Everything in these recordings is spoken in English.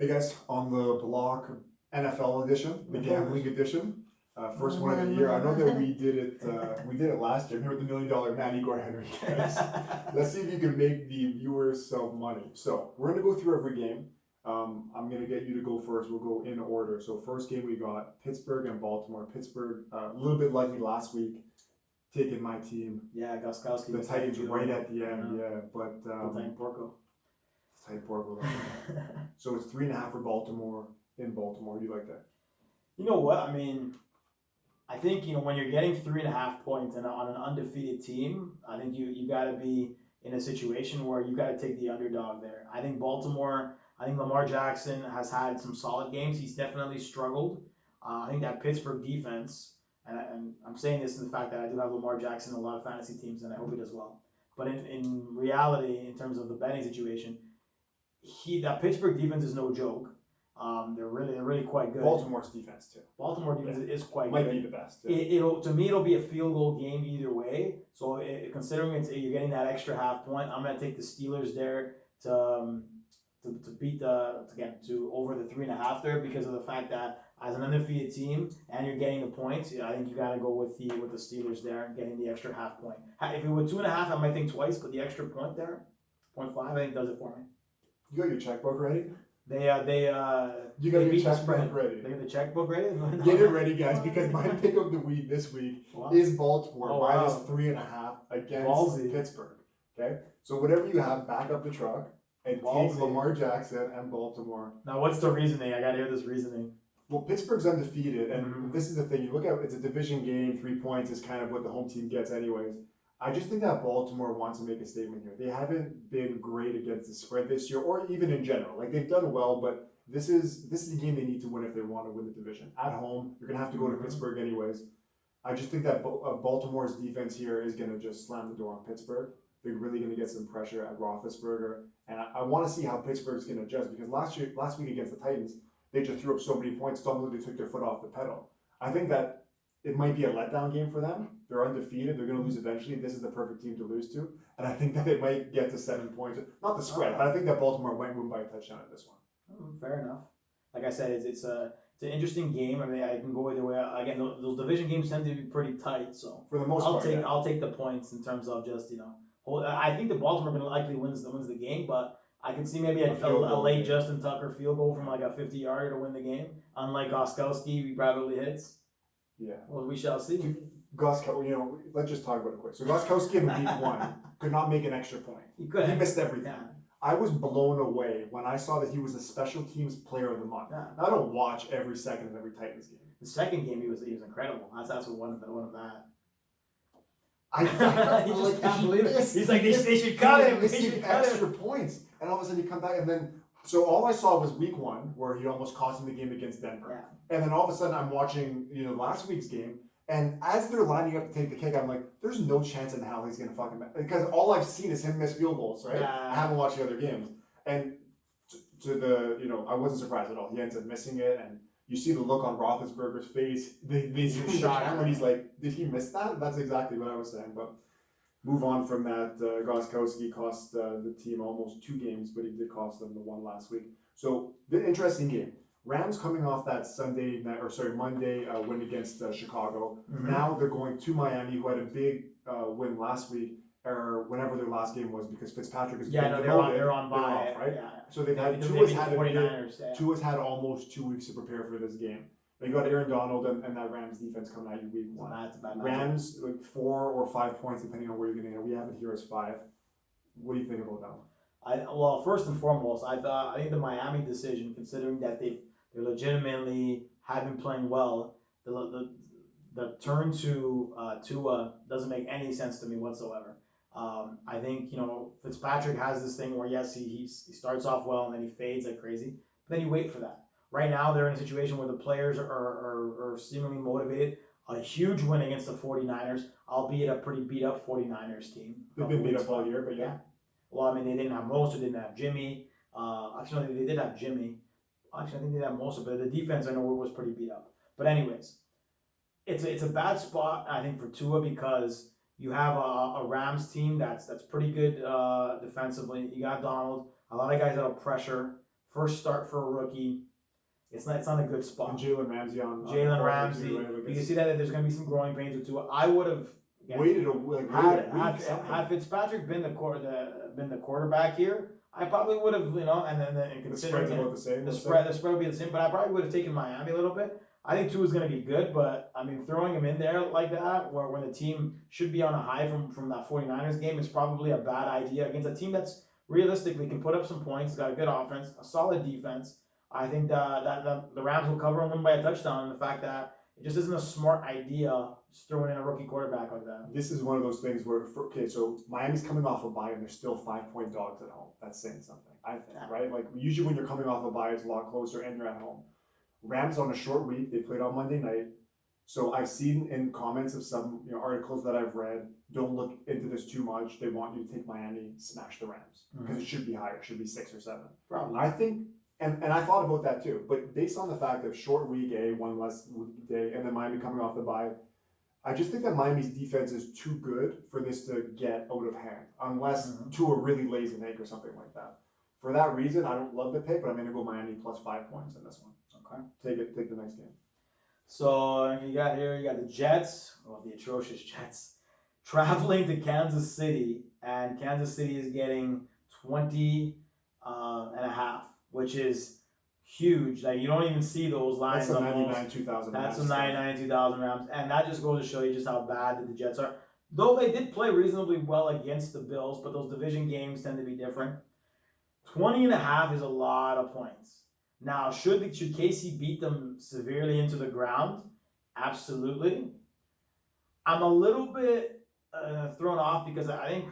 Hey guys, on the block NFL edition, the gambling edition, first one of the year. I know that we did it. We did it last year. Here with the $1 million man Igor Henriquez. Let's see if you can make the viewers some money. So we're gonna go through every game. I'm gonna get you to go first. We'll go in order. So first game we got Pittsburgh and Baltimore. Pittsburgh, a little bit like me last week, taking my team. Yeah, Gostkowski. The Titans right at the end. Yeah, but Titan Porco. Titan Porco. So it's 3.5 for Baltimore in Baltimore. You like that? You know what? I mean, I think when you're getting 3.5 points and on an undefeated team, I think you got to be in a situation where you got to take the underdog there. I think Baltimore. I think Lamar Jackson has had some solid games. He's definitely struggled. I think that Pittsburgh defense, and I'm saying this in the fact that I do have Lamar Jackson in a lot of fantasy teams, and I hope he does well. But in reality, in terms of the betting situation, that Pittsburgh defense is no joke. They're really quite good. Baltimore's defense too. Baltimore defense is quite Might good. be the best. It'll to me it'll be a field goal game either way. So considering you're getting that extra half point, I'm gonna take the Steelers there to beat to over the 3.5 there because of the fact that as an undefeated team and you're getting the points, I think you gotta go with the Steelers there, getting the extra half point. If it were 2.5, I might think twice, but the extra point there, 0.5, I think does it for me. You got your checkbook ready? You got your checkbook ready. They got the checkbook ready. Get it ready, guys, because my pick of the week this week is Baltimore minus 3.5 against Pittsburgh. Okay, so whatever you have, back up the truck and take Lamar Jackson and Baltimore. Now, what's the reasoning? I gotta hear this reasoning. Well, Pittsburgh's undefeated, and this is the thing. You look at it's a division game. 3 points is kind of what the home team gets, anyways. I just think that Baltimore wants to make a statement here. They haven't been great against the spread this year, or even in general. Like they've done well, but this is the game they need to win if they want to win the division. At home, you're gonna have to go to Pittsburgh anyways. I just think that Baltimore's defense here is gonna just slam the door on Pittsburgh. They're really gonna get some pressure at Roethlisberger, and I want to see how Pittsburgh's gonna adjust because last week against the Titans, they just threw up so many points. Stumbled, they took their foot off the pedal. I think that it might be a letdown game for them. They're undefeated. They're going to lose eventually. This is the perfect team to lose to. And I think that it might get to 7 points. Not the spread, but I think that Baltimore might win by a touchdown at this one. Fair enough. Like I said, it's an interesting game. I mean, I can go either way. Again, those division games tend to be pretty tight. So for the most part, I'll take the points in terms of just I think the Baltimore likely wins the game, but I can see maybe a late Justin Tucker field goal from like a 50-yarder to win the game. Unlike Gostkowski, he probably hits. Yeah. Well, we shall see. Gostkowski, let's just talk about it quick. So Gostkowski in week 1 could not make an extra point. He could. He missed everything. Yeah. I was blown away when I saw that he was a special teams player of the month. Yeah. I don't watch every second of every Titans game. The second game he was incredible. That's what one of that. I just can't believe it. He's like they should cut him. They should cut extra points, and all of a sudden he come back and then. So all I saw was week 1 where he almost cost him the game against Denver. Yeah. And then all of a sudden I'm watching, last week's game, and as they're lining up to take the kick, I'm like, there's no chance in hell he's gonna fucking because all I've seen is him miss field goals, right? Yeah. I haven't watched the other games. And I wasn't surprised at all. He ends up missing it, and you see the look on Roethlisberger's face. They zoom the camera and he's like, did he miss that? That's exactly what I was saying, but move on from that. Gostkowski cost the team almost 2 games, but he did cost them the one last week. So the interesting game. Rams coming off that Monday win against Chicago. Mm-hmm. Now they're going to Miami, who had a big win last week, or whenever their last game was, because Fitzpatrick is they're on bye, off, right? Yeah. So they've had Tua's had almost 2 weeks to prepare for this game. They got Aaron Donald and that Rams defense coming at you week 1. That's bad. Rams, like 4 or 5 points, depending on where you're getting it. We have it here as 5. What do you think about that one? Well, first and foremost, I think the Miami decision, considering that they legitimately have been playing well, the turn to Tua doesn't make any sense to me whatsoever. I think Fitzpatrick has this thing where yes, he starts off well and then he fades like crazy, but then you wait for that. Right now, they're in a situation where the players are seemingly motivated. A huge win against the 49ers, albeit a pretty beat-up 49ers team. They've been beat up all year, but yeah. Well, I mean, they didn't have Mostert, they didn't have Jimmy. Actually, they did have Jimmy. Actually, I think they did have Mostert, but the defense, I know, was pretty beat up. But anyways, it's a bad spot, I think, for Tua because you have a Rams team that's pretty good defensively. You got Donald, a lot of guys that'll pressure First start for a rookie. It's not a good And spot. Jalen Ramsey on Jalen the court, Ramsey. too, right? Like, You can it's- see that there's going to be some growing pains with Tua. I would have waited a week, something. had Fitzpatrick been the quarterback here, I probably would have, and then The considering spread's about the same. the let's say. spread would be the same, but I probably would have taken Miami a little bit. I think Tua's going to be good, but I mean, throwing him in there like that, where when the team should be on a high from that 49ers game, is probably a bad idea against a team that's realistically can put up some points, got a good offense, a solid defense. I think that the Rams will cover and win by a touchdown. And the fact that it just isn't a smart idea just throwing in a rookie quarterback like that. This is one of those things where, so Miami's coming off a bye and they're still 5-point dogs at home. That's saying something, I think, right? Like usually when you're coming off a bye, it's a lot closer and you're at home. Rams on a short week. They played on Monday night. So I've seen in comments of some articles that I've read, don't look into this too much. They want you to take Miami, smash the Rams because it should be higher. It should be 6 or 7. Probably. I think. And I thought about that too, but based on the fact of short week A, one less day, and then Miami coming off the bye, I just think that Miami's defense is too good for this to get out of hand, unless Tua really lays an egg or something like that. For that reason, I don't love the pick, but I'm going to go Miami plus 5 points in this one. Okay. Take the next game. So you got the Jets, the atrocious Jets, traveling to Kansas City, and Kansas City is getting 20 and a half. Which is huge. Like you don't even see those lines. That's some 99 2000. That's some 99 2000 Rams, and that just goes to show you just how bad the Jets are. Though they did play reasonably well against the Bills, but those division games tend to be different. 20 and a half is a lot of points. Now, should KC beat them severely into the ground? Absolutely. I'm a little bit thrown off because I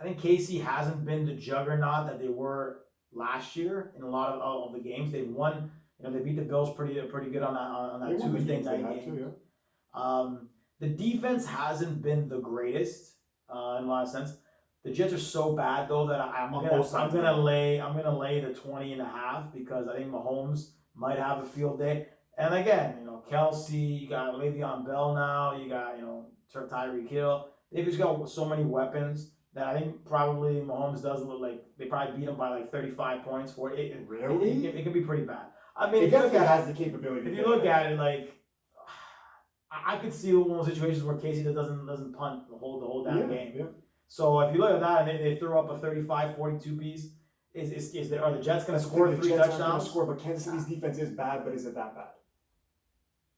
think KC hasn't been the juggernaut that they were last year in a lot of the games. They've won. They beat the Bills pretty good on that Tuesday night game. The defense hasn't been the greatest in a lot of sense. The Jets are so bad though that I'm gonna lay the 20 and a half because I think Mahomes might have a field day. And again, Kelsey, you got Le'Veon Bell now, you got Tyreek Hill. They've just got so many weapons that I think probably Mahomes doesn't look like they probably beat him by like 35 points for it. Really? It can be pretty bad. I mean, it definitely has the capability. If you look at it, like I could see one of those situations where Casey doesn't punt the whole damn game. Yeah. So if you look at that and they throw up a 35-42 piece, are the Jets going to score 3 touchdowns? Score, but Kansas City's defense is bad, but is it that bad?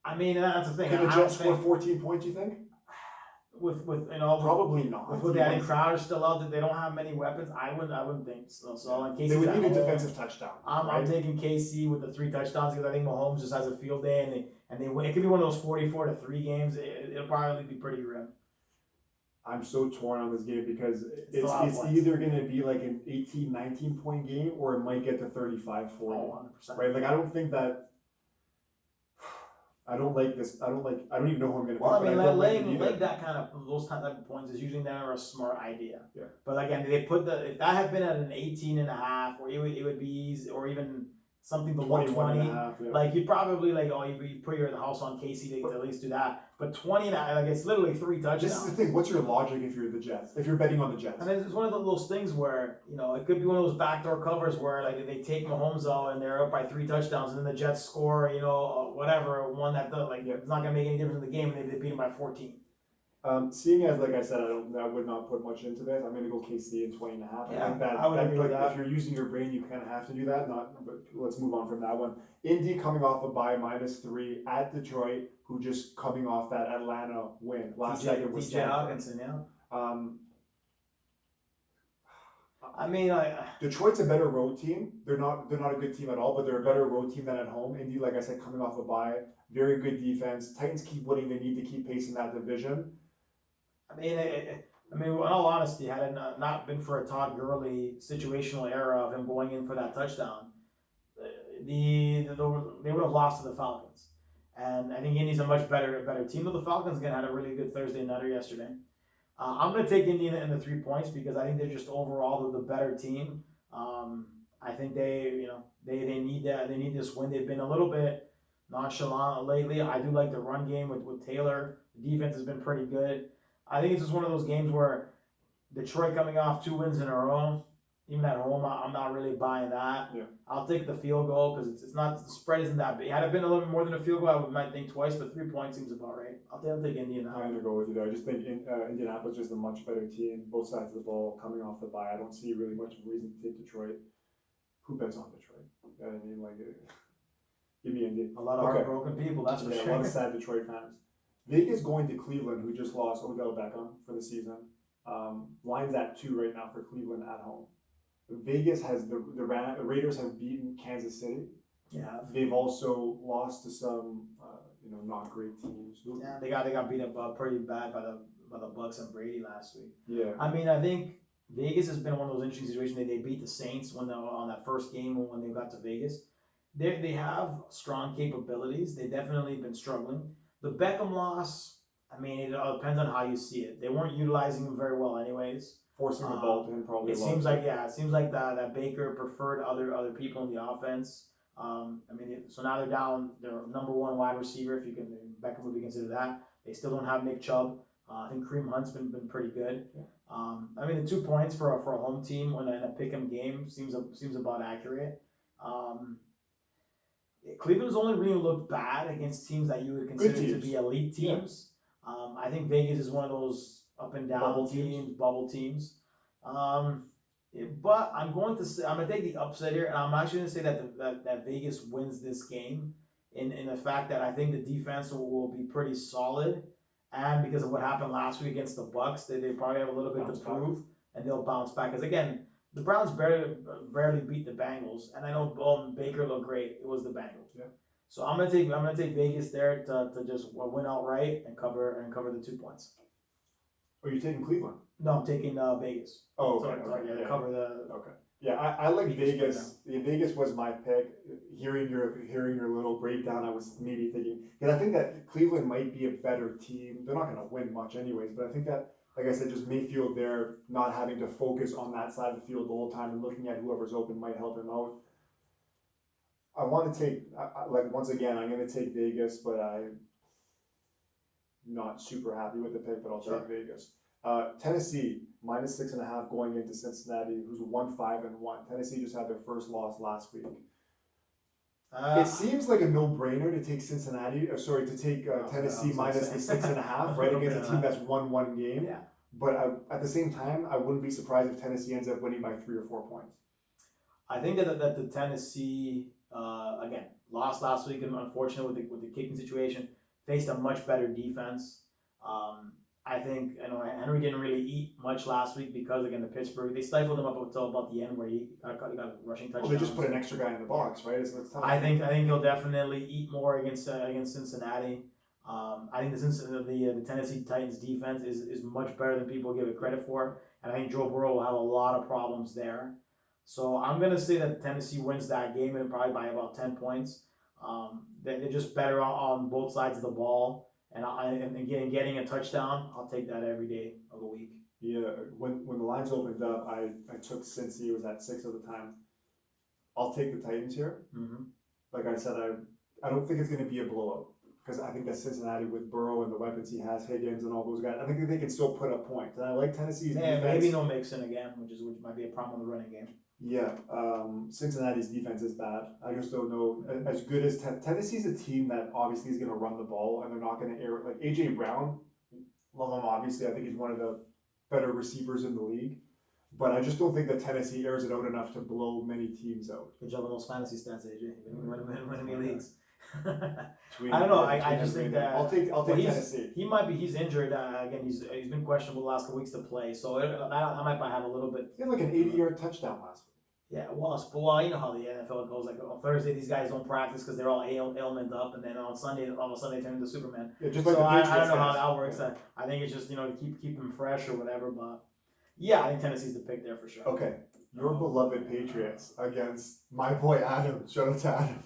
I mean, that's the thing. Can the Jets score 14 points? You think? With probably not. With Danny Crowder still out, that they don't have many weapons. I wouldn't think so. So in KC's they would need a defensive touchdown. I'm taking KC with the 3 touchdowns because I think Mahomes just has a field day and they win. It could be one of those 44-3 games. It'll probably be pretty grim. I'm so torn on this game because it's either going to be like an 18-19 point game or it might get to 35-40. Oh, 100%. Right? Like I don't think that. I don't like this. I don't even know who I'm going to pick. Well, I mean, laying that those type of points is usually never a smart idea. Yeah. But again, if that had been at an 18 and a half, or it would be easy, or even something below 20, like you'd probably you put your house on KC to at least do that. But 20 and a half, it's literally 3 touchdowns. This is the thing. What's your logic if you're the Jets? If you're betting on the Jets? And it's one of those things where it could be one of those backdoor covers where they take Mahomes out and they're up by 3 touchdowns, and then the Jets score whatever one that it's not gonna make any difference in the game, and they beat him by 14. Seeing as, like I said, I would not put much into this. I'm going to go KC in 20 and a half. Yeah, I think that, I would agree with that. If you're using your brain, you kind of have to do that. But let's move on from that one. Indy coming off a bye -3 at Detroit, who just coming off that Atlanta win last second with TJ Hawkinson, yeah. I mean, Detroit's a better road team. They're not a good team at all, but they're a better road team than at home. Indy, like I said, coming off a bye, very good defense. Titans keep winning. They need to keep pacing that division. I mean, in all honesty, had it not been for a Todd Gurley situational error of him going in for that touchdown, they would have lost to the Falcons. And I think Indy's a much better team. Though the Falcons again had a really good Thursday nighter yesterday. I'm going to take Indy in the 3 points because I think they're just overall the better team. I think they need that. They need this win. They've been a little bit nonchalant lately. I do like the run game with Taylor. The defense has been pretty good. I think it's just one of those games where Detroit coming off 2 wins in a row. even at home, I'm not really buying that. Yeah. I'll take the field goal because it's not the spread isn't that big. Had it been a little bit more than a field goal, might think twice, but 3 points seems about right. I'll take Indian. I'm gonna go with you there. I just think Indianapolis is a much better team, both sides of the ball coming off the bye. I don't see really much of a reason to take Detroit. Who bets on Detroit? You know what I mean, like, give me Indy. A lot of heartbroken people, that's for Yeah, sure. a lot of sad Detroit fans. Vegas going to Cleveland, who just lost Odell Beckham for the season. Line's at 2 right now for Cleveland at home. Vegas has the Raiders have beaten Kansas City. Yeah. They've also lost to some not great teams. Yeah, they got beat up pretty bad by the Bucks and Brady last week. Yeah. I mean, I think Vegas has been one of those interesting situations. They beat the Saints on that first game when they got to Vegas. They have strong capabilities. They definitely been struggling. The Beckham loss, I mean, it all depends on how you see it. They weren't utilizing him very well, anyways. Forcing the ball to him probably. It seems like that Baker preferred other people in the offense. I mean, so now they're down their number 1 wide receiver. If you can, Beckham would be considered that. They still don't have Nick Chubb. I think Kareem Hunt's been pretty good. Yeah. I mean, the 2 points for a home team in a pick'em game seems about accurate. Cleveland's only really looked bad against teams that you would consider to be elite teams. Yeah. I think Vegas is one of those up and down bubble teams. But I'm going to take the upset here, and I'm actually going to say that Vegas wins this game in the fact that I think the defense will be pretty solid, and because of what happened last week against the Bucks, they probably have a little bit to prove, and they'll bounce back. Because again, the Browns barely beat the Bengals, and I know Baker looked great. It was the Bengals. Yeah. So I'm gonna take Vegas there to just win outright and cover the 2 points. Are you taking Cleveland? No, I'm taking Vegas. Oh, okay. So, cover the. Okay. Yeah, I like Vegas. Yeah, Vegas was my pick. Hearing your little breakdown, I was maybe thinking, because I think that Cleveland might be a better team. They're not going to win much anyways, but I think that, like I said, just Mayfield there, not having to focus on that side of the field the whole time and looking at whoever's open might help him out. I want to take, once again, I'm going to take Vegas, but I'm not super happy with the pick, but I'll take Vegas. Tennessee, -6.5 going into Cincinnati, who's 1-5-1. Tennessee just had their first loss last week. It seems like a no-brainer to take Tennessee minus the 6.5, right, against a team that's won 1 game. Yeah. But at the same time, I wouldn't be surprised if Tennessee ends up winning by 3 or 4 points. I think that the Tennessee again lost last week, and unfortunately with the kicking situation, faced a much better defense. I think Henry didn't really eat much last week because again the Pittsburgh, they stifled him up until about the end where he got a rushing touchdown. Well, they just put an extra guy in the box, right? It's tough. I think he'll definitely eat more against Cincinnati. I think the Tennessee Titans defense is much better than people give it credit for, and I think Joe Burrow will have a lot of problems there. So I'm gonna say that Tennessee wins that game and probably by about 10 points. They're just better on both sides of the ball. And again, getting a touchdown, I'll take that every day of the week. Yeah, when the lines opened up, I took Cincy. It was at 6 at the time. I'll take the Titans here. Mm-hmm. Like I said, I don't think it's going to be a blowout because I think that Cincinnati with Burrow and the weapons he has, Higgins and all those guys, I think that they can still put up points. And I like Tennessee's defense. Maybe no Mixon again, which might be a problem in the running game. Yeah, Cincinnati's defense is bad. I just don't know as good as Tennessee's a team that obviously is going to run the ball and they're not going to air it. Like AJ Brown, love him obviously. I think he's one of the better receivers in the league, but I just don't think that Tennessee airs it out enough to blow many teams out. Good job on those fantasy stats, AJ. Winning leagues. I don't know. I just think that I'll take Tennessee. He's injured again. He's been questionable the last couple weeks to play, so I might have a little bit. He had like an 80-yard touchdown last week. Yeah, well, you know how the NFL goes. Like on Thursday, these guys don't practice because they're all ailment up, and then on Sunday, all of a sudden they turn into Superman. Yeah, just like so the Patriots I don't know guys. how that works. I think it's just to keep them fresh or whatever. But yeah, I think Tennessee's the pick there for sure. Okay, your beloved Patriots against my boy Adam. Shout out to Adam.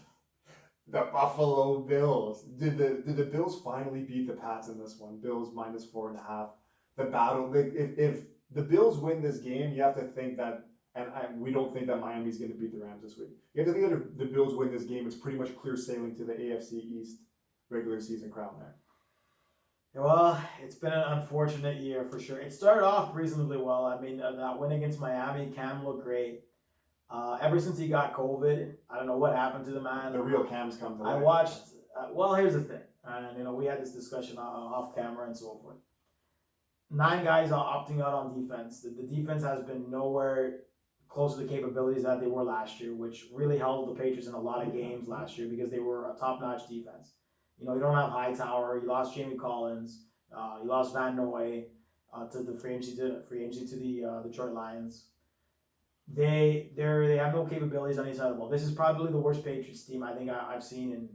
The Buffalo Bills. Did the Bills finally beat the Pats in this one? Bills -4.5. The battle. If the Bills win this game, you have to think that, and we don't think that Miami's going to beat the Rams this week. You have to think that if the Bills win this game, it's pretty much clear sailing to the AFC East regular season crown there. Well, it's been an unfortunate year for sure. It started off reasonably well. I mean, that win against Miami, Cam looked great. Ever since he got COVID, I don't know what happened to the man. The real Cam's come to life. I watched. Well, here's the thing, and we had this discussion off camera and so forth. 9 guys are opting out on defense. The defense has been nowhere close to the capabilities that they were last year, which really held the Patriots in a lot of games last year because they were a top-notch defense. You don't have Hightower. You lost Jamie Collins. You lost Van Noy to the free agency to the Detroit Lions. They have no capabilities on each side of the ball. This is probably the worst Patriots team I think I've seen in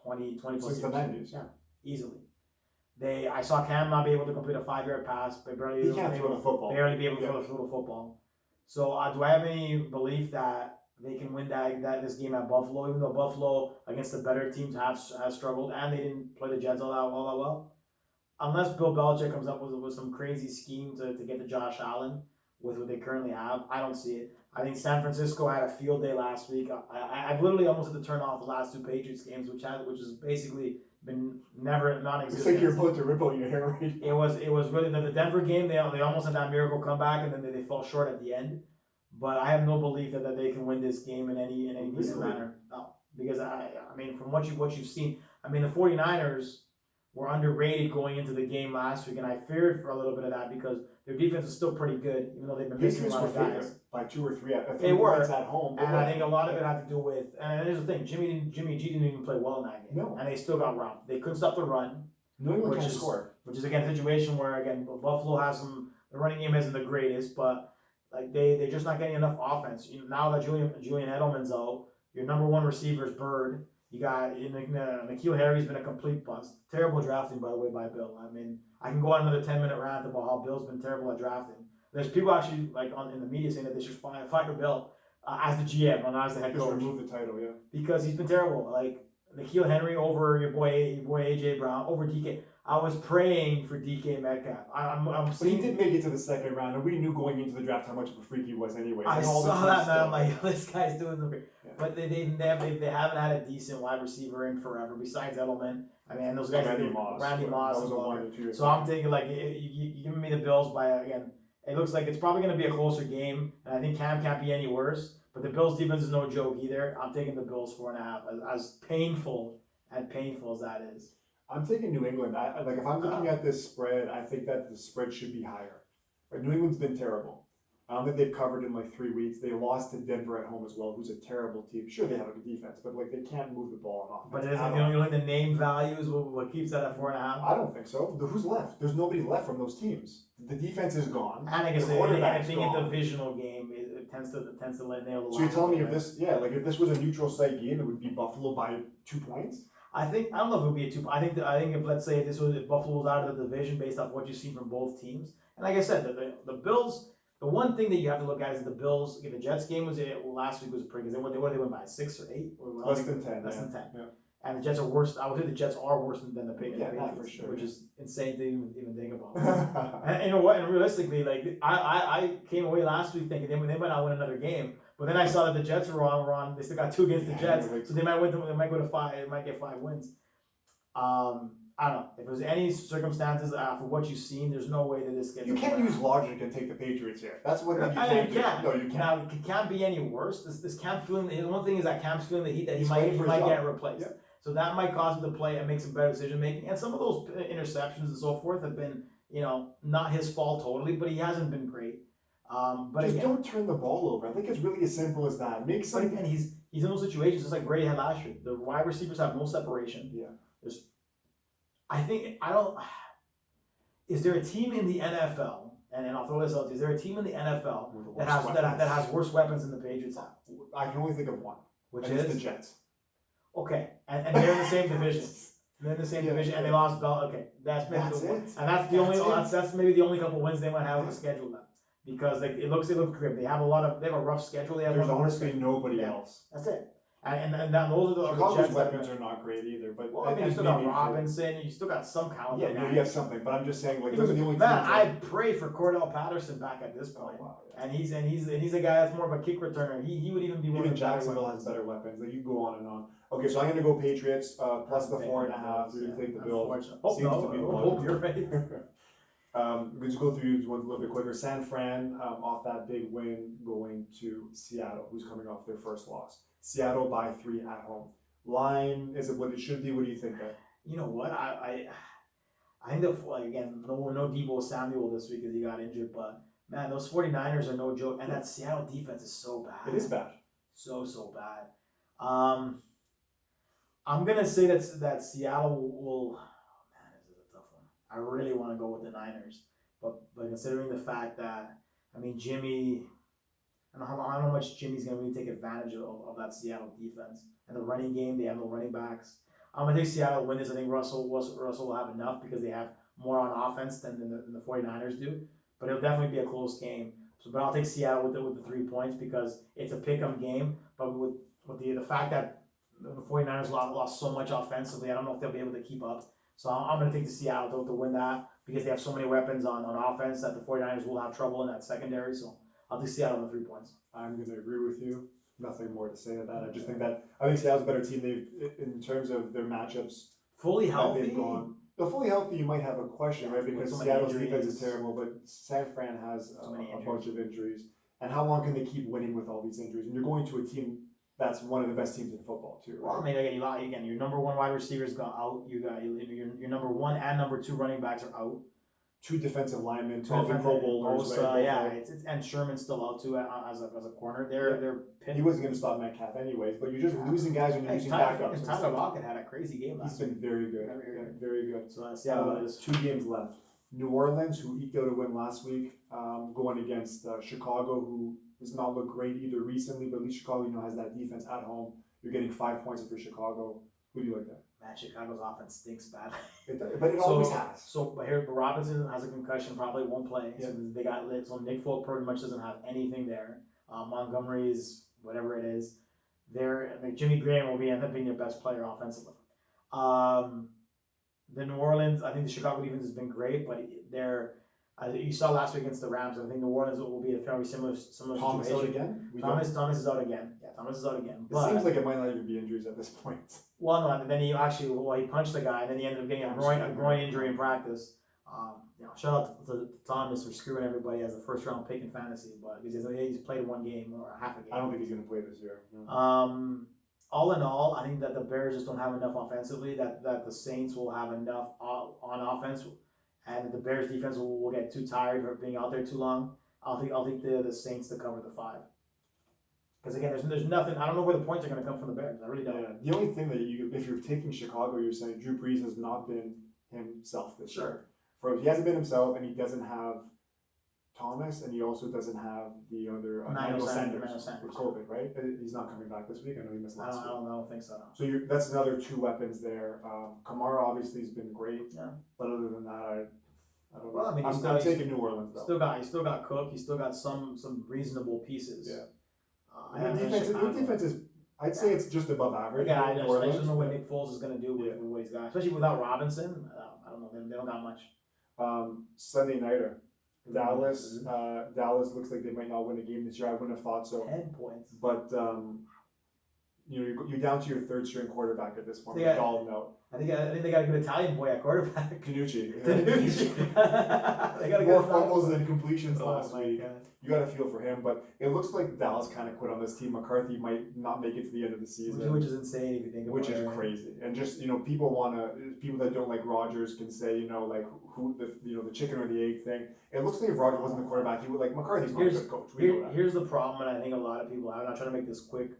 20 plus Since years. the 90s. Yeah, easily. I saw Cam not be able to complete a 5-yard pass, but barely He can't throw the football. Barely be able to throw the football. So do I have any belief that they can win this game at Buffalo, even though Buffalo against the better teams has struggled and they didn't play the Jets all that well? Unless Bill Belichick comes up with some crazy scheme to get to Josh Allen with what they currently have, I don't see it. I think San Francisco had a field day last week. I've literally almost had to turn off the last 2 Patriots games, which has basically been never non-existent. It's like you're about to rip out your hair right now. It was really the Denver game. They almost had that miracle comeback, and then they fell short at the end. But I have no belief that they can win this game in any decent manner. No, because I mean, from what you've seen, I mean, the 49ers were underrated going into the game last week, and I feared for a little bit of that because their defense is still pretty good, even though they've been missing a lot of guys. By 2 or 3 They were points at home. And I think a lot of it had to do with, and here's the thing, Jimmy G didn't even play well in that game. No. And they still got robbed. They couldn't stop the run. New England can't score. Which is, again, a situation where, again, Buffalo has the running game isn't the greatest, but like they're just not getting enough offense. Now that Julian Edelman's out, your number 1 receiver is Bird. You got N'Keal Harry's been a complete bust. Terrible drafting, by the way, by Bill. I mean, I can go on another 10-minute rant about how Bill's been terrible at drafting. There's people actually in the media saying that they should fire Bill as the GM, not as the head coach. Just remove the title, yeah. Because he's been terrible. Like N'Keal Henry over your boy AJ Brown over DK. I was praying for DK Metcalf. But he did make it to the second round, and we knew going into the draft how much of a freak he was anyway. I saw that, man. I'm like, this guy's doing the. Yeah. But they haven't had a decent wide receiver in forever besides Edelman. I mean, those guys. Randy Moss. That was a 1 or 2. So I'm thinking like you giving me the Bills by again. It looks like it's probably going to be a closer game, and I think Cam can't be any worse. But the Bills' defense is no joke either. I'm taking the Bills 4.5. As painful as that is. I'm taking New England. Like if I'm looking at this spread, I think that the spread should be higher. Like New England's been terrible. I don't think they've covered in like 3 weeks. They lost to Denver at home as well, who's a terrible team. Sure, they have a good defense, but like they can't move the ball on offense. But isn't like the name values what keeps that at 4.5? I don't think so. Who's left? There's nobody left from those teams. The defense is gone. And I guess anything in gone. the divisional game it tends to let nail the. So you're telling me if this was a neutral site game, it would be Buffalo by 2 points? I don't know if it would be a 2. I think if let's say if Buffalo was out of the division based off what you've seen from both teams, and like I said, the Bills. The one thing that you have to look at is the Bills. The Jets game last week was pretty because they went by 6 or 8. Less than 10. Less than 10. Yeah. And the Jets are worse. I would say the Jets are worse than the Patriots. Yeah, for sure. Which is insane to even think about. And you know what? And realistically, like I came away last week thinking they might not win another game. But then I saw that the Jets were on. They still got 2 against the Jets, so they might win. They might go to 5. They might get 5 wins. I don't know. If there's any circumstances for what you've seen, there's no way that this gets. You can't use logic and take the Patriots here. That's what you can't do. No, you can't. Now, it can't be any worse. This Cam's feeling. The one thing is that Cam's feeling the heat that he might get replaced. Yeah. So that might cause him to play and make some better decision making. And some of those interceptions and so forth have been, not his fault totally, but he hasn't been great. But just don't turn the ball over. I think it's really as simple as that. Make some. And he's in those situations just like Brady had last year. The wide receivers have no separation. Yeah. Is there a team in the NFL, and I'll throw this out, is there a team in the NFL that has worse weapons than the Patriots have? I can only think of one. Which is the Jets. Okay, and they're in the same division. They're in the same division, and they lost Bell. Okay, that's maybe it. And that's maybe the only couple wins they might have on the schedule left. Because it looks grim. They have a rough schedule. There's honestly nobody else. That's it. And those are the Chicago's Jets weapons are not great either, but well, I mean, you still got Robinson, you still got some caliber. Yeah, you have something, but I'm just saying, like, He those was, are the only man, teams. I pray for Cordell Patterson back at this point. Oh, wow, yeah. And he's a guy that's more of a kick returner. He would even be one Even of the Jacksonville has better weapons. Like, you go on and on. Okay, so I'm gonna go Patriots plus the 4.5. You're gonna take the Bills. Oh, Seems no, to be the hope one. you're right. We'll just go through these ones a little bit quicker. San Fran off that big win going to Seattle, who's coming off their first loss. Seattle by 3 at home. Line, is it what it should be? What do you think, Ben? You know what? I think again, no Deebo Samuel this week because he got injured, but man, those 49ers are no joke, and that Seattle defense is so bad. It is bad. So bad. I'm gonna say that Seattle will. Oh man, this is a tough one. I really want to go with the Niners, but considering the fact that Jimmy, I don't know how much Jimmy's gonna really take advantage of that Seattle defense and the running game. They have no running backs. I'm gonna take Seattle win this. I think Russell will have enough because they have more on offense than the 49ers do. But it'll definitely be a close game. But I'll take Seattle with the 3 points because it's a pick-em game. But with the fact that the 49ers lost so much offensively, I don't know if they'll be able to keep up. So I'm going to take the Seattle to win that because they have so many weapons on offense that the 49ers will have trouble in that secondary. So I'll take Seattle on the 3 points. I'm going to agree with you. Nothing more to say to that. I just think that Seattle's a better team. In terms of their matchups, fully healthy. They've gone. The fully healthy, you might have a question, right? Because Seattle's defense is terrible, but San Fran has a bunch of injuries. And how long can they keep winning with all these injuries? And you're going to a team that's one of the best teams in football too. Right? Well, again, your number 1 wide receivers got out. You got your number 1 and number 2 running backs are out. 2 defensive linemen, 2 Pro Bowlers. And Sherman's still out too as a corner. They're he wasn't going to stop Metcalf anyways, but you're just losing guys when you're using backups. Tyler Lockett had a crazy game last week. He's been very good. Very good. So Seattle is 2 games left. New Orleans, who eked out a win last week, going against Chicago, who does not look great either recently, but at least Chicago, has that defense at home. You're getting 5 points for Chicago. Who do you like that? Man, Chicago's offense stinks bad. But it always has. But Robinson has a concussion, probably won't play. Yeah. So Nick Folk pretty much doesn't have anything there. Montgomery's whatever it is. Jimmy Graham will end up being your best player offensively. The New Orleans, I think the Chicago defense has been great, but you saw last week against the Rams. I think New Orleans will be a very similar Thomas situation. Out again? Thomas is out again. Yeah, Thomas is out again. It seems like it might not even be injuries at this point. Well, no, and then he punched the guy, and then he ended up getting a groin injury in practice. Shout out to Thomas for screwing everybody as a first round pick in fantasy, but because he's played 1 game or half a game. I don't think he's going to play this year. No. All in all, I think that the Bears just don't have enough offensively. That the Saints will have enough on offense, and the Bears defense will get too tired for being out there too long. I'll think the Saints to cover the 5. Because again, there's nothing. I don't know where the points are going to come from the Bears. I really don't. Yeah. The only thing that if you're taking Chicago, you're saying Drew Brees has not been himself this year. He hasn't been himself, and he doesn't have Thomas, and he also doesn't have the other Emmanuel Sanders with COVID, right? He's not coming back this week. I know he missed last week. I don't think so. So that's another 2 weapons there. Kamara obviously has been great, but other than that, I don't know. Well, I'm taking New Orleans though. He still got Cook. He still got some reasonable pieces. Yeah. Your defense is, I'd say it's just above average. Yeah, I just don't know what Nick Foles is going to do with what he's got, especially without Robinson. I don't know. They don't got much. Sunday nighter, Dallas. Dallas looks like they might not win a game this year. I wouldn't have thought so. 10 points. But you're down to your 3rd string quarterback at this point. I think they got a good Italian boy at quarterback. Canucci. They got more fumbles than completions last week. God. You got to feel for him, but it looks like Dallas kind of quit on this team. McCarthy might not make it to the end of the season, which is insane if you think about it. Which is crazy, and just people that don't like Rodgers can say who the chicken or the egg thing. It looks like if Rodgers wasn't the quarterback, he would McCarthy's not a good coach. Here's the problem, and I think a lot of people. I'm not trying to make this quick.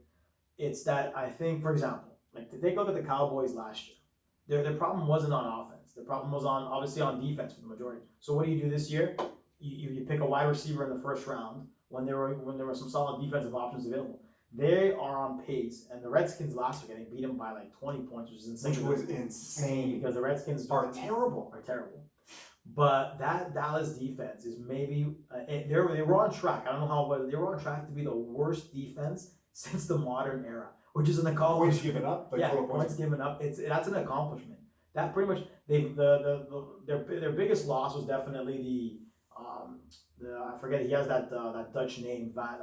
It's that I think, for example, to take a look at the Cowboys last year, their problem wasn't on offense. The problem was obviously on defense for the majority. So what do you do this year? You pick a wide receiver in the 1st round when there were some solid defensive options available. They are on pace, and the Redskins last week, I think, beat them by 20 points, which is insane. Which was insane because the Redskins are terrible. But that Dallas defense is maybe they were on track. I don't know how, but they were on track to be the worst defense since the modern era, which is an Points accomplishment. given up, like Yeah, total points given up. That's an accomplishment. That pretty much their biggest loss was definitely the I forget, he has that Dutch name Van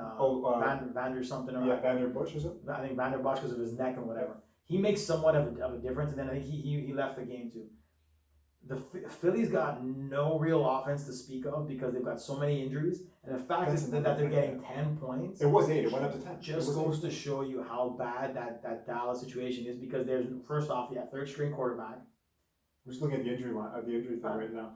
der something or Yeah, Van der Bush, is it? I think Van der Bosch because of his neck and whatever. He makes somewhat of a difference, and then I think he left the game too. The Phillies got no real offense to speak of because they've got so many injuries, and the fact that they're getting 10 points. It was 8. It went up to 10. Just goes to show you how bad that Dallas situation is, because there's first off, third string quarterback. I'm just looking at the injury line, the injury thing right now.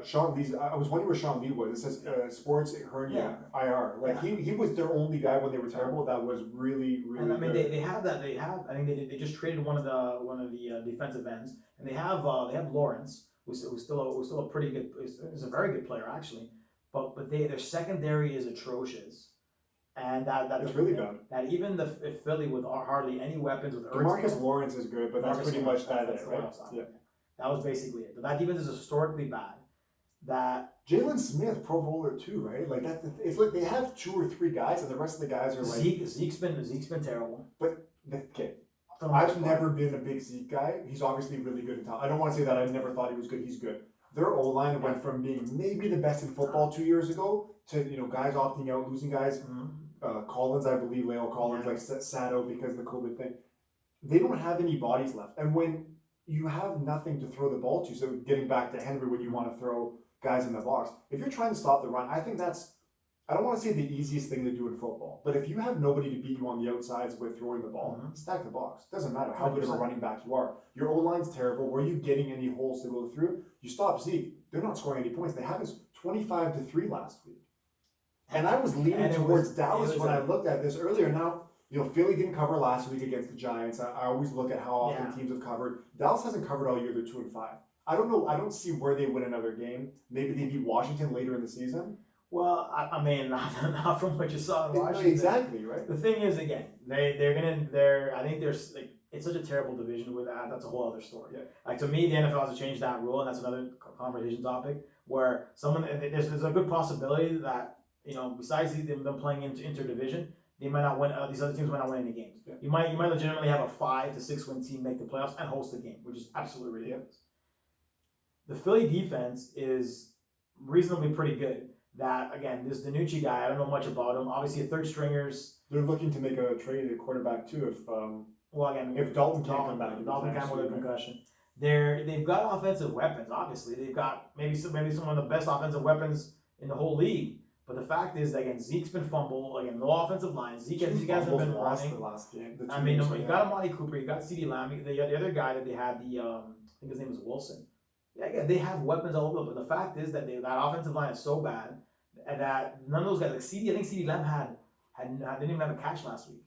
Sean Lee's. I was wondering where Sean Lee was. It says sports hernia IR. Like he was their only guy when they were terrible. That was really. And I mean they have that. They have. I think they just traded one of the defensive ends, and they have Lawrence, who's still a pretty good. Is a very good player actually, but their secondary is atrocious. And that's really bad. That even the Philly with hardly any weapons with Marcus Lawrence is good, but that's pretty much that, right? Yeah. That was basically it. But that defense is historically bad. That Jalen Smith, Pro Bowler too, right? Like it's like they have 2 or 3 guys, and the rest of the guys are like Zeke's been terrible. But okay, I've never been a big Zeke guy. He's obviously really good in talent. I don't want to say that I never thought he was good. He's good. Their O-line went from being maybe the best in football 2 years ago to guys opting out, losing guys. Collins, I believe, Leo Collins, like sat out because of the COVID thing. They don't have any bodies left, and when you have nothing to throw the ball to, so getting back to Henry, when you want to throw guys in the box, if you're trying to stop the run, I think that's, I don't want to say the easiest thing to do in football, but if you have nobody to beat you on the outsides with throwing the ball, stack the box. Doesn't matter how good of a running back you are. Your O-line's terrible. Were you getting any holes to go through? You stop Zeke. They're not scoring any points. They have us 25-3 last week. And I was leaning towards Dallas when I looked at this earlier. Now, Philly didn't cover last week against the Giants. I always look at how often teams have covered. Dallas hasn't covered all year. They're 2-5. I don't know. I don't see where they win another game. Maybe they beat Washington later in the season. Well, I mean, not from what you saw in Washington. Exactly, right? The thing is, again, I think there's like, it's such a terrible division with that. That's a whole other story. Yeah. Like, to me, the NFL has to change that rule, and that's another conversation topic, where there's a good possibility that, besides them playing interdivision, they might not win. These other teams might not win any games. Yeah. You might legitimately have a 5 to 6 win team make the playoffs and host a game, which is absolutely ridiculous. Yeah. The Philly defense is reasonably pretty good. That, again, this DiNucci guy, I don't know much about him. Obviously, a third stringers. They're looking to make a trade at quarterback too. If Dalton can't come back, Dalton can't with a concussion. They've got offensive weapons. Obviously, they've got maybe some of the best offensive weapons in the whole league. But the fact is, again, Zeke's been fumbled. Again, no offensive line. Zeke hasn't been running. The last game. I mean, you got Amari Cooper, you got CeeDee Lamb. The other guy that they had, I think his name is Wilson. Yeah, again, they have weapons all over. But the fact is that that offensive line is so bad, and that none of those guys, like I think CeeDee Lamb didn't even have a catch last week.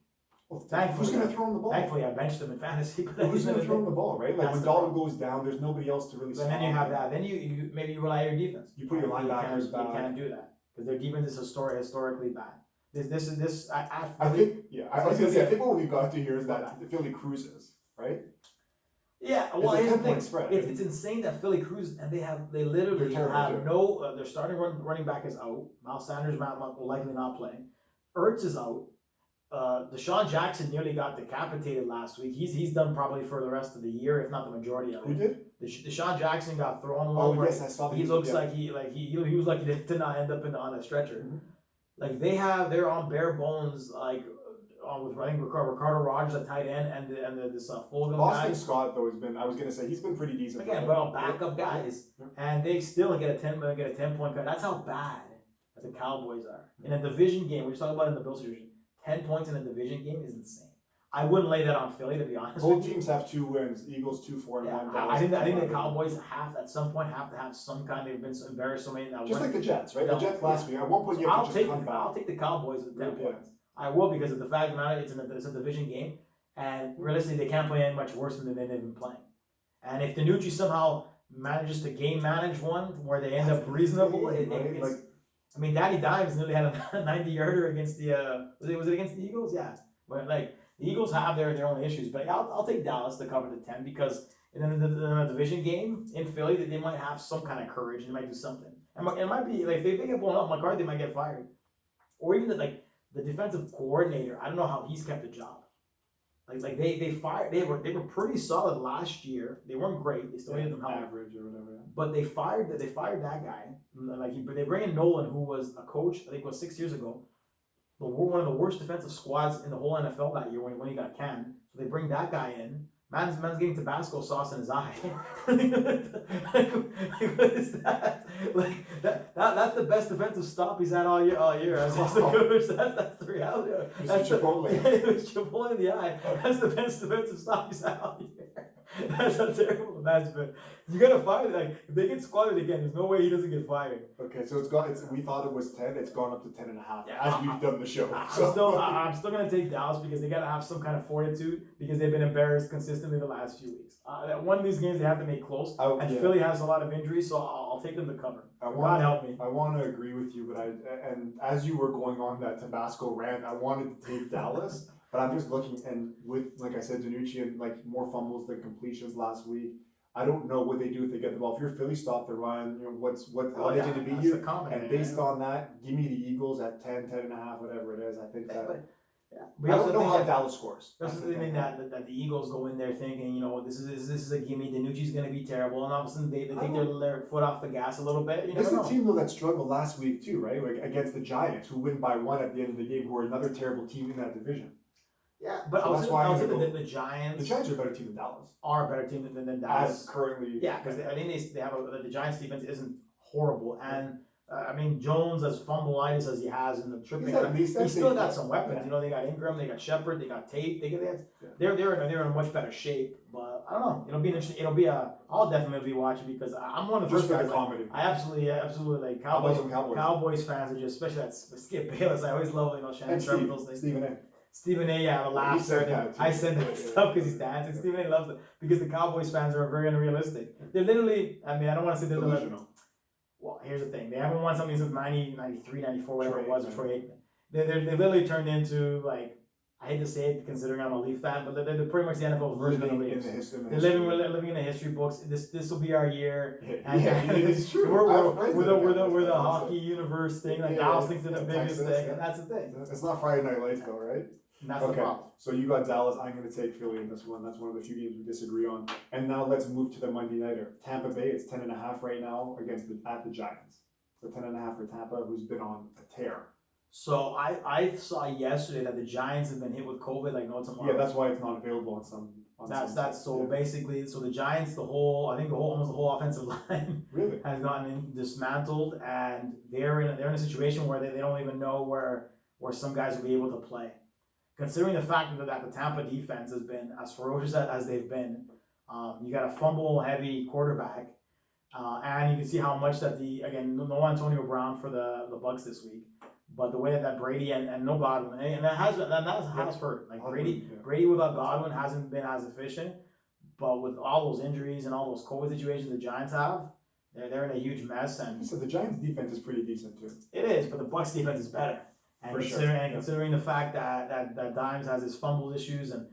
Well, who's going to throw him the ball? Thankfully, I benched him in fantasy. But who's going to throw him the ball, right? Like when Dalton goes down, there's nobody else to really stop. And then you have that. Then you maybe you rely on your defense. You put your linebackers back. You can't do that because their defense is historically bad. I think what we've got to hear is that the Philly cruises, right? Yeah, well, it's a 10-point spread. It's insane that Philly cruises, and they literally have no. Their starting running back is out. Miles Sanders will likely not play. Ertz is out. Deshaun Jackson nearly got decapitated last week. He's done probably for the rest of the year, if not the majority of it. Who did? Deshaun Jackson got thrown. Oh yes, I saw that. He looks like he was lucky to not end up on a stretcher. Mm-hmm. Like they're on bare bones with I think Ricardo Rogers at tight end and this Fulgham Boston guy. Scott though he's been pretty decent. Again, but on backup guys, and they still get a 10-point cut. That's how bad the Cowboys are in a division game. We're talking about in the Bills division. 10 points in a division game is insane. I wouldn't lay that on Philly, to be honest. Both teams have 2 wins. Eagles 2-4-1. I think the Cowboys at some point have to have some kind. They've been embarrassed so many. Just like the Jets, right? The Jets last week. At one point, I'll take the Cowboys with 10 points. I will, because of the fact of the matter, it's a division game, and realistically, they can't play any much worse than they've been playing. And if DiNucci somehow manages to game manage one where they end up reasonable, I mean, Danny Dimes nearly had a 90-yarder against was it against the Eagles? Yeah. But the Eagles have their own issues, but I'll take Dallas to cover the 10 because in a division game in Philly, they might have some kind of courage and they might do something. And it might be if they get blown up, McCarthy might get fired, or even the defensive coordinator, I don't know how he's kept a job. Like they fired, they were pretty solid last year. They weren't great. They still hated them help. Average or whatever. Yeah. But they fired that guy. They bring in Nolan, who was a coach, I think it was 6 years ago. One of the worst defensive squads in the whole NFL that year when he got canned. So they bring that guy in. Man's getting Tabasco sauce in his eye. What is that? That's the best defensive stop he's had all year. That's the reality. That's Chipotle. It was Chipotle in the eye. That's the best defensive stop he's had all year. That's a terrible management. You gotta fire it. Like if they get squatted again, there's no way he doesn't get fired. Okay, so we thought it was 10. It's gone up to 10.5 Yeah, as we've done the show. I'm still gonna take Dallas because they gotta have some kind of fortitude because they've been embarrassed consistently the last few weeks. One of these games they have to make close, and Philly has a lot of injuries, so I'll take them to cover. God help me. I want to agree with you, but and as you were going on that Tabasco rant, I wanted to take Dallas. But I'm just looking, and with, like I said, DiNucci and like more fumbles than completions last week. I don't know what they do if they get the ball. If you're Philly, stop the run. You know how they did to beat you. And based on that, give me the Eagles at 10, 10.5, whatever it is. I think that. We I also don't know how that, Dallas scores. That's the thing that the Eagles go in there thinking, you know, this is a gimme. DiNucci's going to be terrible, and all of a sudden they take their foot off the gas a little bit. This is a team though that struggled last week too, right? Like against the Giants, who win by 1 at the end of the game, who are another terrible team in that division. Yeah, but so I would say that the Giants. The Giants are a better team than Dallas. Are a better team than Dallas. As currently. Yeah, because I think they have the Giants defense isn't horrible, and I mean Jones, as fumbleitis as he has in the tripping, he's still got some weapons. Yeah. You know, they got Ingram, they got Shepard, they got Tate. They're in a much better shape. But I don't know. It'll be interesting. I'll definitely be watching because I'm one of the first guys. I absolutely like Cowboys fans are just, especially that Skip Bayless. I always love Shannon Sharp those things. Stephen A. I laughed. I said that stuff because he's dancing. Stephen A. loves it because the Cowboys fans are very unrealistic. They're literally, I mean, I don't want to say they're delusional. Well, here's the thing. They haven't won something since 90, 93, 94, whatever it was, or Troy Aikman. They literally turned into, like, I hate to say it considering I'm a Leaf fan, but they're pretty much the NFL version of the Leafs. They're living in the history books. This will be our year. It's true. We're the hockey universe thing. Like Dallas thinks they're the biggest thing, and that's the thing. It's not Friday Night Lights though, right? And that's the problem. So you got Dallas. I'm going to take Philly in this one. That's one of the few games we disagree on. And now let's move to the Monday nighter. Tampa Bay. It's 10.5 right now at the Giants. So 10.5 for Tampa, who's been on a tear. So I saw yesterday that the Giants have been hit with COVID like no tomorrow. Yeah, that's why it's not available on some. Basically, so the Giants, almost the whole offensive line really has gotten dismantled, and they're in a situation where they don't even know where some guys will be able to play. Considering the fact that the Tampa defense has been as ferocious as they've been, you got a fumble-heavy quarterback, and you can see how much that no Antonio Brown for the Bucs this week, but the way that Brady and no Godwin, and that has hurt. Like Brady without Godwin hasn't been as efficient, but with all those injuries and all those COVID situations the Giants have, they're in a huge mess. And so the Giants defense is pretty decent too. It is, but the Bucs defense is better. And considering the fact that Dimes has his fumble issues and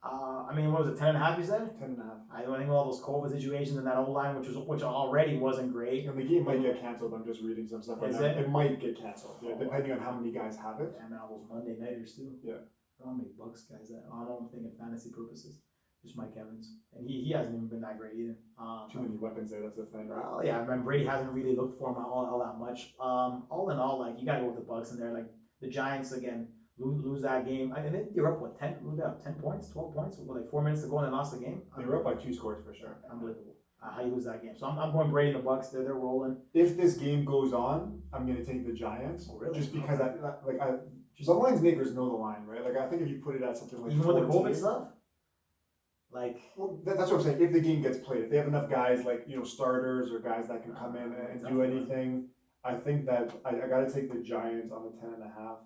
I mean, what was it, 10.5 you said? 10.5. I think all those COVID situations in that old line, which already wasn't great. And the game might get canceled. I'm just reading some stuff right now. It might get canceled, depending on how many guys have it. And all those Monday nighters too. Yeah. I don't know how many Bucs guys that I don't think in fantasy purposes. Just Mike Evans, and he hasn't even been that great either. Too many weapons there. That's the thing. Well, yeah, I mean Brady hasn't really looked for him all that much. All in all, like you got to go with the Bucs in there. Like the Giants again. Lose that game. I mean, you're up 10 points, 12 points with like 4 minutes to go and they lost the game. They were up by 2 scores for sure. Unbelievable. How you lose that game. So I'm going Brady and the Bucs. They're rolling. If this game goes on, I'm going to take the Giants. Oh, really? Just because the lines makers know the line, right? Like I think if you put it at something like even with the COVID stuff. Like, well, that's what I'm saying. If the game gets played, if they have enough guys like starters or guys that can come in and do anything, I think that I got to take the Giants on the 10.5.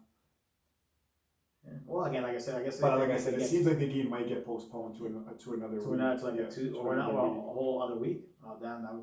Well, again, like I said, it seems like the game might get postponed to another week. To like a whole other week. Oh, damn, that would be